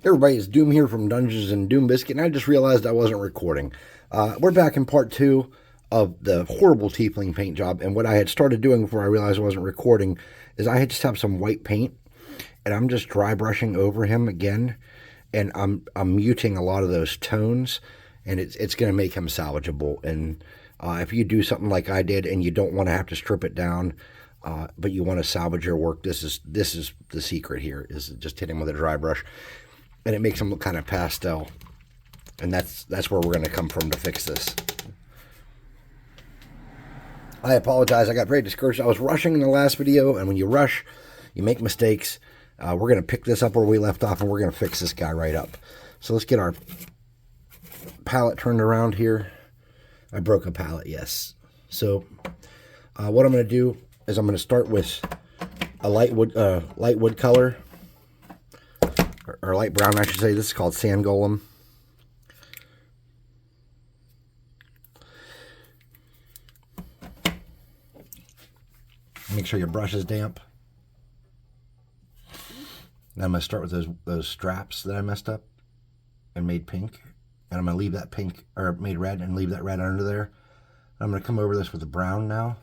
Everybody, it's Doom here from Dungeons and Doom Biscuit, and I just realized I wasn't recording. We're back in part two of the horrible Tiefling paint job, and what I had started doing before I realized I wasn't recording is I had just have some white paint, and I'm just dry brushing over him again, and I'm muting a lot of those tones, and it's going to make him salvageable. And if you do something like I did, and you don't want to have to strip it down, but you want to salvage your work, this is the secret here: is just hit him with a dry brush, and it makes them look kind of pastel. And that's where we're going to come from to fix this. I apologize. I got very discouraged. I was rushing in the last video, and when you rush, you make mistakes. We're going to pick this up where we left off, and we're going to fix this guy right up. So let's get our palette turned around here. I broke a palette, yes. So what I'm going to do is I'm going to start with a light wood color. Or light brown, I should say. This is called Sand Golem. Make sure your brush is damp. Now I'm going to start with those straps that I messed up and made pink. And I'm going to leave that pink, or made red, and leave that red under there. I'm going to come over this with the brown now.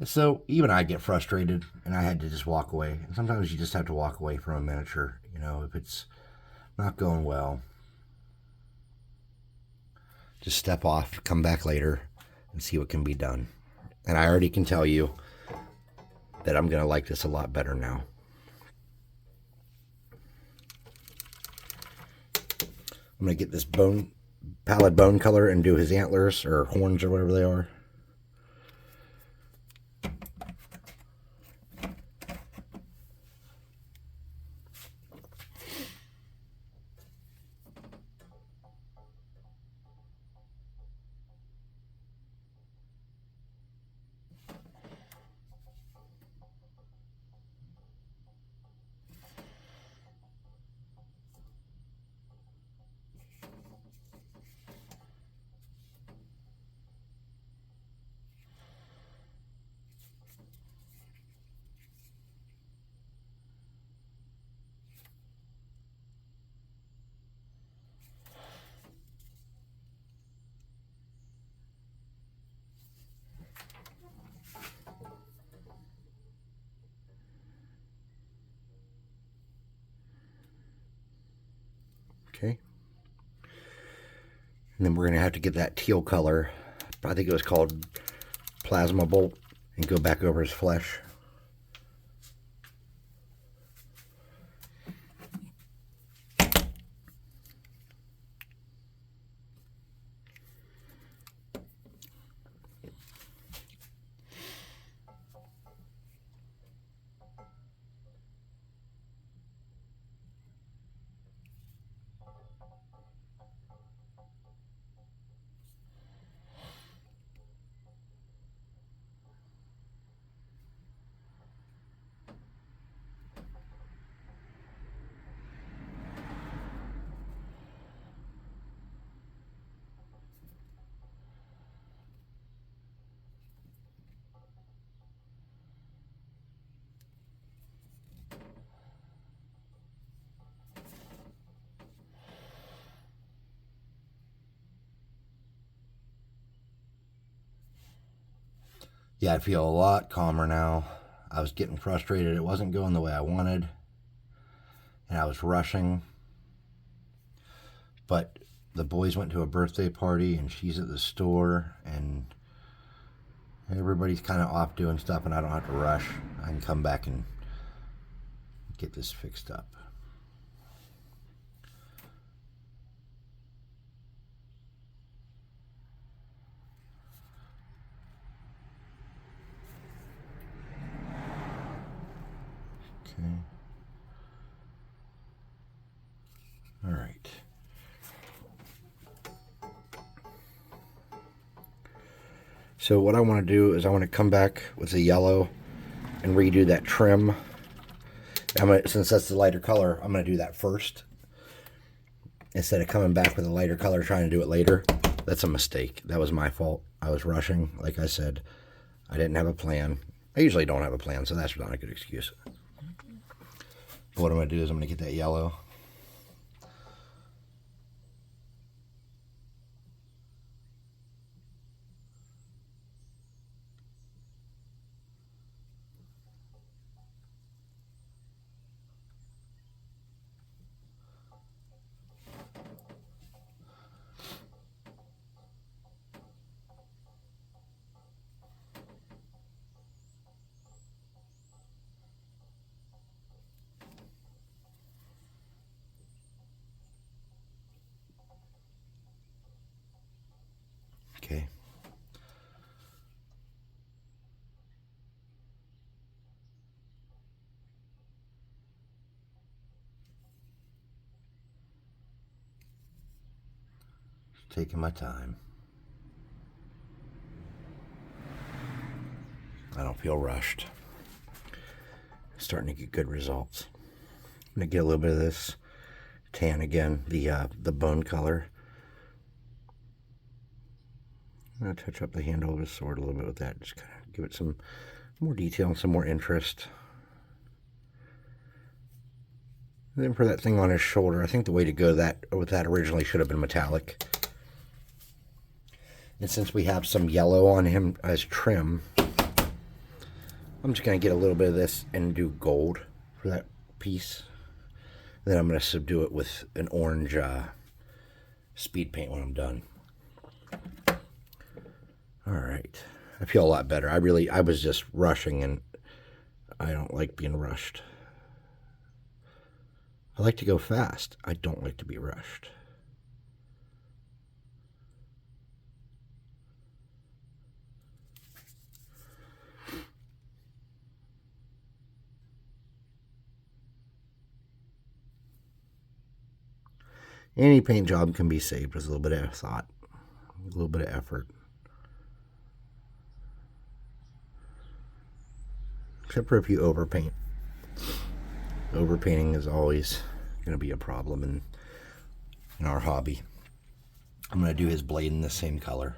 So even I get frustrated, and I had to just walk away. And sometimes you just have to walk away from a miniature, you know, if it's not going well. Just step off, come back later, and see what can be done. And I already can tell you that I'm going to like this a lot better now. I'm going to get this pallid bone color and do his antlers, or horns, or whatever they are. Okay. And then we're going to have to get that teal color. I think it was called Plasma Bolt, and go back over his flesh. Yeah, I feel a lot calmer now. I was getting frustrated. It wasn't going the way I wanted, and I was rushing. But the boys went to a birthday party, and she's at the store, and everybody's kind of off doing stuff, and I don't have to rush. I can come back and get this fixed up. Okay. All right. So what I want to do is I want to come back with the yellow and redo that trim. Since that's the lighter color, I'm going to do that first. Instead of coming back with a lighter color, trying to do it later. That's a mistake. That was my fault. I was rushing. Like I said, I didn't have a plan. I usually don't have a plan, so that's not a good excuse. But what I'm going to do is I'm going to get that yellow. Okay. Taking my time. I don't feel rushed. Starting to get good results. I'm going to get a little bit of this tan again, the bone color. I'm going to touch up the handle of his sword a little bit with that. Just kind of give it some more detail and some more interest. And then for that thing on his shoulder, I think the way to go with that originally should have been metallic. And since we have some yellow on him as trim, I'm just going to get a little bit of this and do gold for that piece. And then I'm going to subdue it with an orange speed paint when I'm done. All right. I feel a lot better. I was just rushing, and I don't like being rushed. I like to go fast. I don't like to be rushed. Any paint job can be saved with a little bit of thought, a little bit of effort. Except for if you overpaint. Overpainting is always going to be a problem in our hobby. I'm going to do his blade in the same color.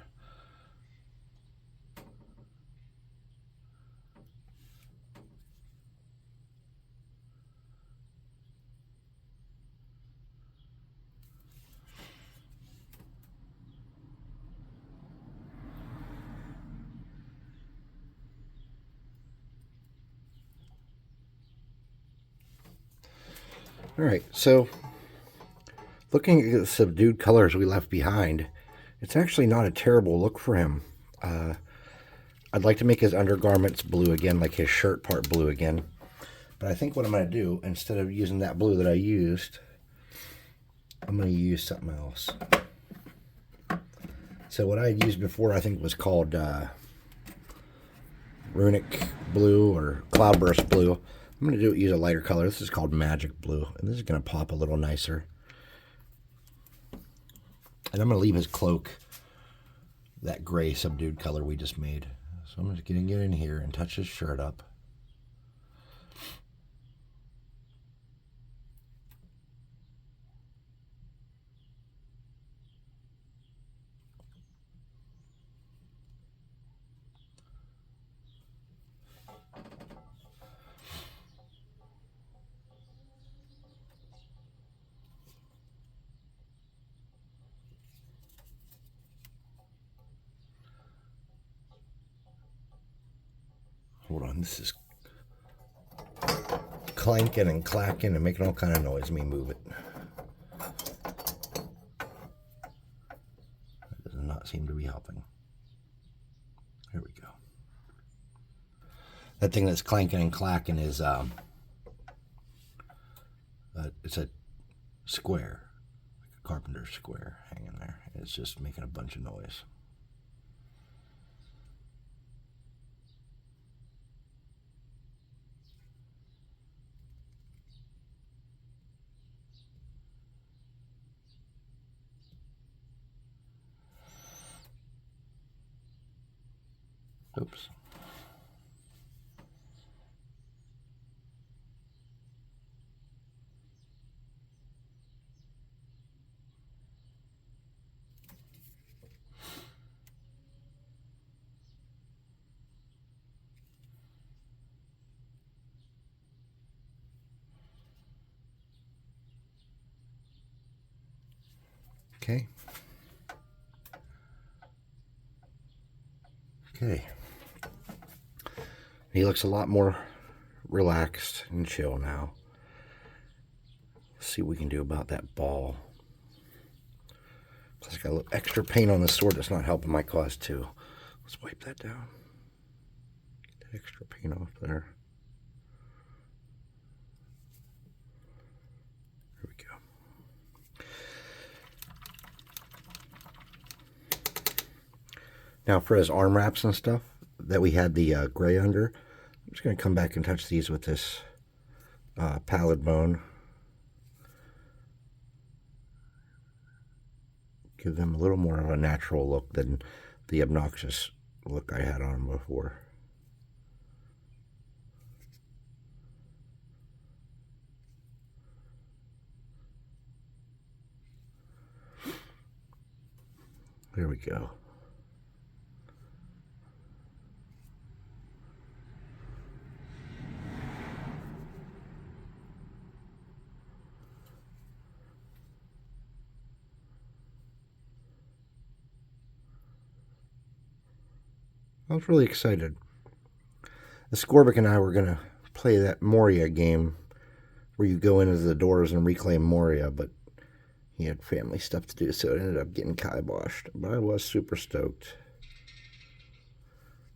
All right, so looking at the subdued colors we left behind, it's actually not a terrible look for him. I'd like to make his undergarments blue again, like his shirt part blue again. But I think what I'm going to do, instead of using that blue that I used, I'm going to use something else. So what I had used before, I think was called Runic Blue or Cloudburst Blue. I'm going to use a lighter color. This is called Magic Blue, and this is going to pop a little nicer. And I'm going to leave his cloak that gray subdued color we just made. So I'm just going to get in here and touch his shirt up. Hold on, this is clanking and clacking and making all kind of noise. Let me move it. That does not seem to be helping. There we go. That thing that's clanking and clacking is it's a square, like a carpenter's square hanging there. It's just making a bunch of noise. Oops. Okay. Okay. He looks a lot more relaxed and chill now. Let's see what we can do about that ball. Plus, I got a little extra paint on the sword that's not helping my cause, too. Let's wipe that down. Get that extra paint off there. Here we go. Now, for his arm wraps and stuff that we had the gray under, I'm just going to come back and touch these with this pallid bone. Give them a little more of a natural look than the obnoxious look I had on them before. There we go. I was really excited. The Scorbic and I were going to play that Moria game where you go into the doors and reclaim Moria, but he had family stuff to do, so it ended up getting kiboshed. But I was super stoked.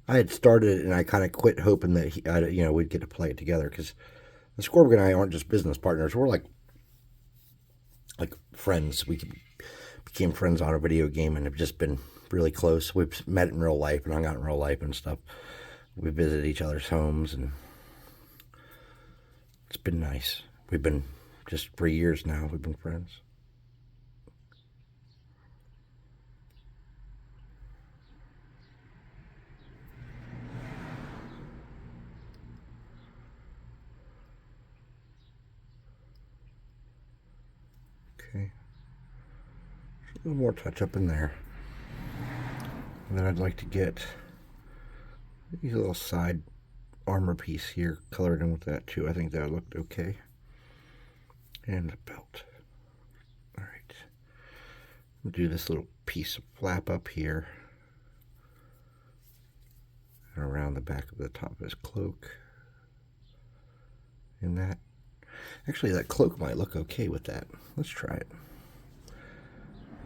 I had started it and I kind of quit hoping that we'd get to play it together, because the Scorbic and I aren't just business partners. We're like friends. We became friends on a video game and have just been really close. We've met in real life and hung out in real life and stuff. We visited each other's homes, and it's been nice. We've been, just for years now, we've been friends. Okay. A little more touch up in there. And then I'd like to get these little side armor piece here colored in with that too. I think that looked okay. And a belt. Alright. We'll do this little piece of flap up here. And around the back of the top of his cloak. And that. Actually, that cloak might look okay with that. Let's try it.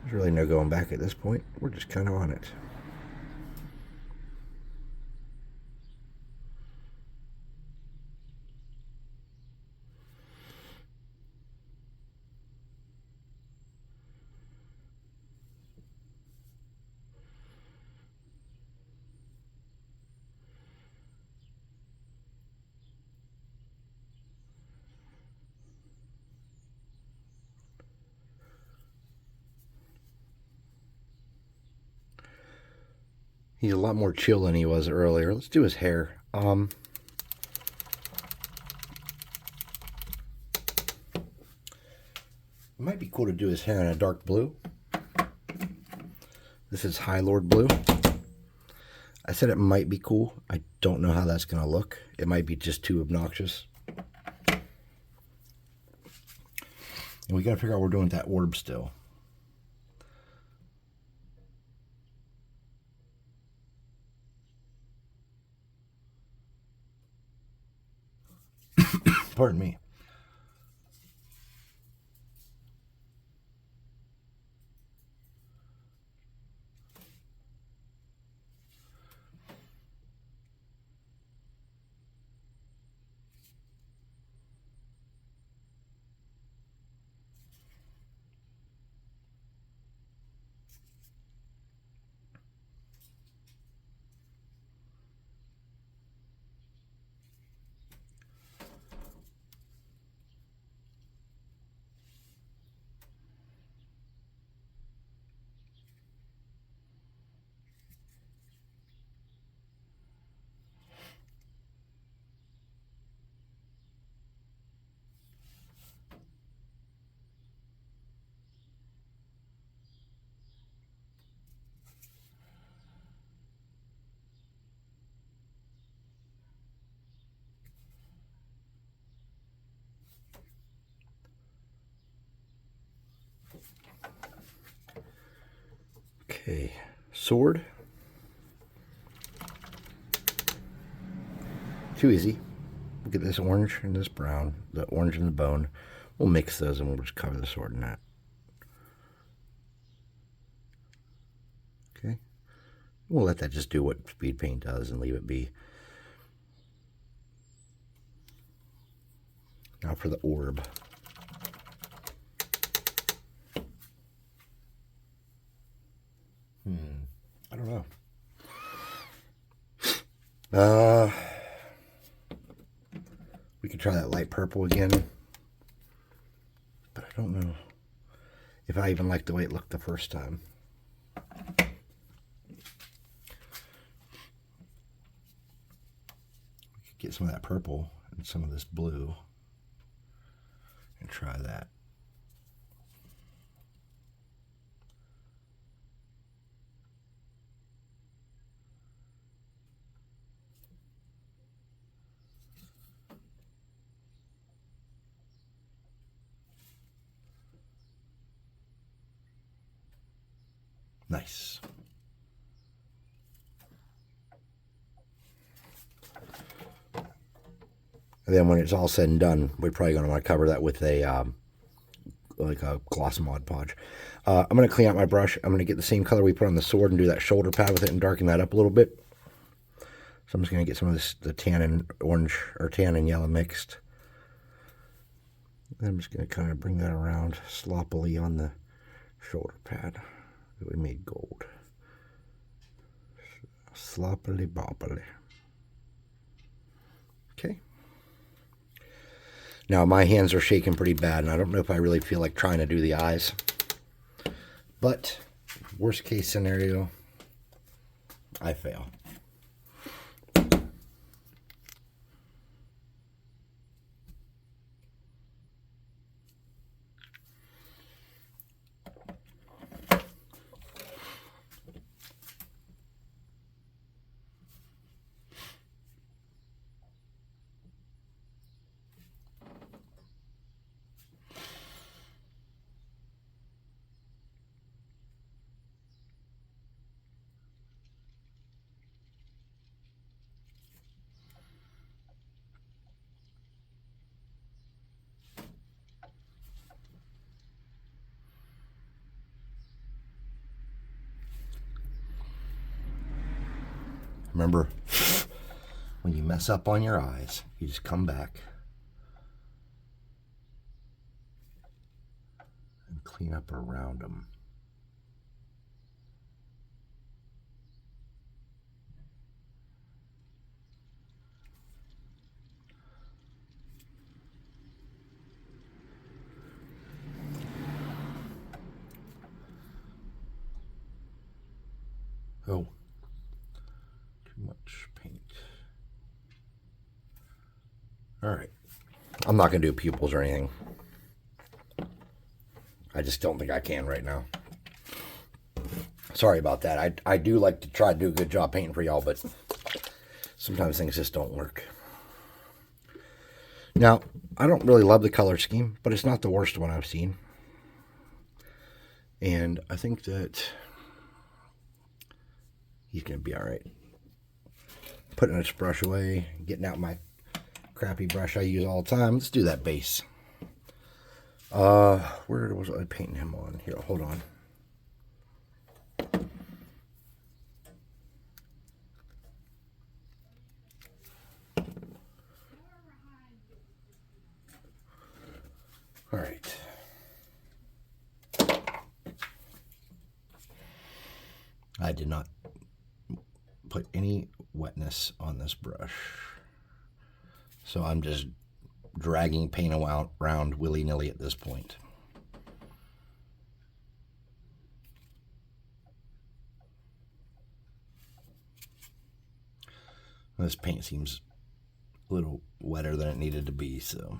There's really no going back at this point. We're just kind of on it. He's a lot more chill than he was earlier. Let's do his hair. It might be cool to do his hair in a dark blue. This is High Lord blue. I said it might be cool. I don't know how that's going to look. It might be just too obnoxious. And we got to figure out what we're doing with that orb still. Pardon me. Okay, sword. Too easy. We'll get this orange and this brown, the orange and the bone. We'll mix those and we'll just cover the sword in that. Okay. We'll let that just do what speed paint does and leave it be. Now for the orb. I don't know. We could try that light purple again. But I don't know if I even like the way it looked the first time. We could get some of that purple and some of this blue and try that. Nice. And then when it's all said and done, we're probably going to want to cover that with a like a gloss Mod Podge. I'm going to clean out my brush. I'm going to get the same color we put on the sword and do that shoulder pad with it and darken that up a little bit. So I'm just going to get some of this, the tan and orange, or tan and yellow mixed. And I'm just going to kind of bring that around sloppily on the shoulder pad that we made gold. Sloppily boppily. Okay. Now my hands are shaking pretty bad, and I don't know if I really feel like trying to do the eyes. But worst case scenario, I fail. Remember, when you mess up on your eyes, you just come back and clean up around them. Oh, too much paint. All right. I'm not going to do pupils or anything. I just don't think I can right now. Sorry about that. I do like to try to do a good job painting for y'all, but sometimes things just don't work. Now, I don't really love the color scheme, but it's not the worst one I've seen. And I think that he's going to be all right. Putting this brush away, getting out my crappy brush I use all the time. Let's do that base. Where was I painting him on? Here, hold on. All right. I did not put any wetness on this brush. So I'm just dragging paint around willy-nilly at this point. This paint seems a little wetter than it needed to be, so.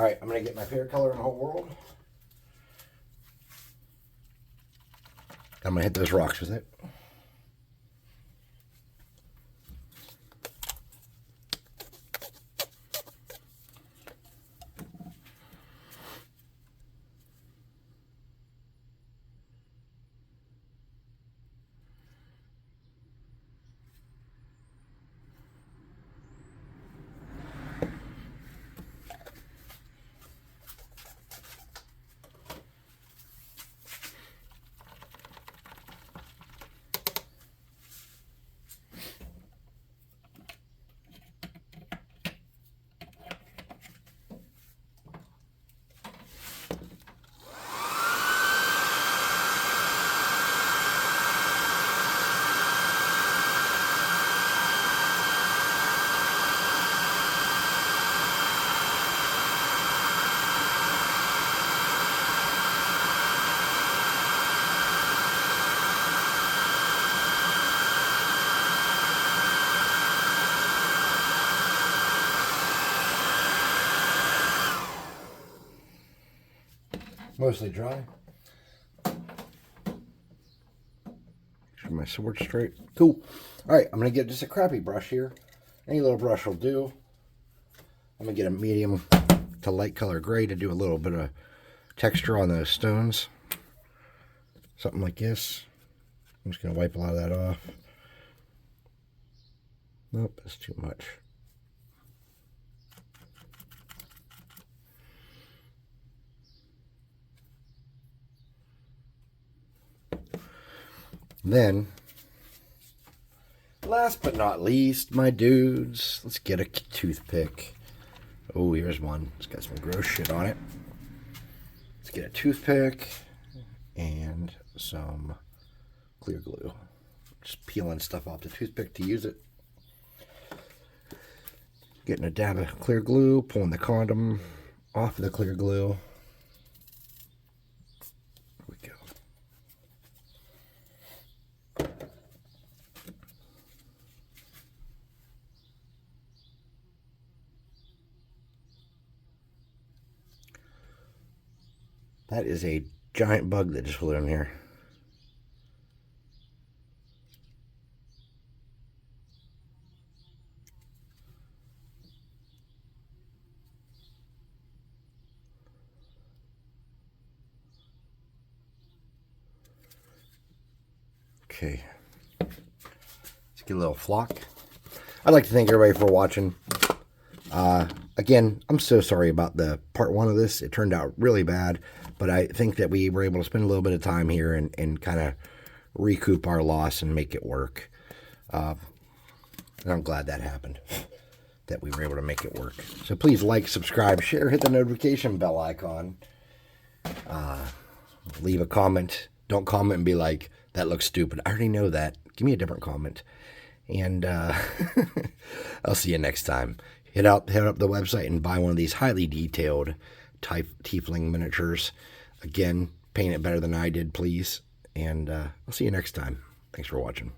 All right, I'm going to get my favorite color in the whole world. I'm going to hit those rocks with it. Mostly dry. Should my sword straight. Cool. All right, I'm going to get just a crappy brush here. Any little brush will do. I'm going to get a medium to light color gray to do a little bit of texture on those stones. Something like this. I'm just going to wipe a lot of that off. Nope, that's too much. Then, last but not least, my dudes, let's get a toothpick. Oh, here's one. It's got some gross shit on it. Let's get a toothpick and some clear glue. Just peeling stuff off the toothpick to use it. Getting a dab of clear glue, pulling the condom off of the clear glue. There we go. That is a giant bug that just flew in here. Okay. Let's get a little flock. I'd like to thank everybody for watching. Again, I'm so sorry about the part one of this. It turned out really bad, but I think that we were able to spend a little bit of time here and kind of recoup our loss and make it work. And I'm glad that happened, that we were able to make it work. So please like, subscribe, share, hit the notification bell icon. Leave a comment. Don't comment and be like, that looks stupid. I already know that. Give me a different comment. And I'll see you next time. Head up the website and buy one of these highly detailed type Tiefling miniatures. Again, paint it better than I did, please. And I'll see you next time. Thanks for watching.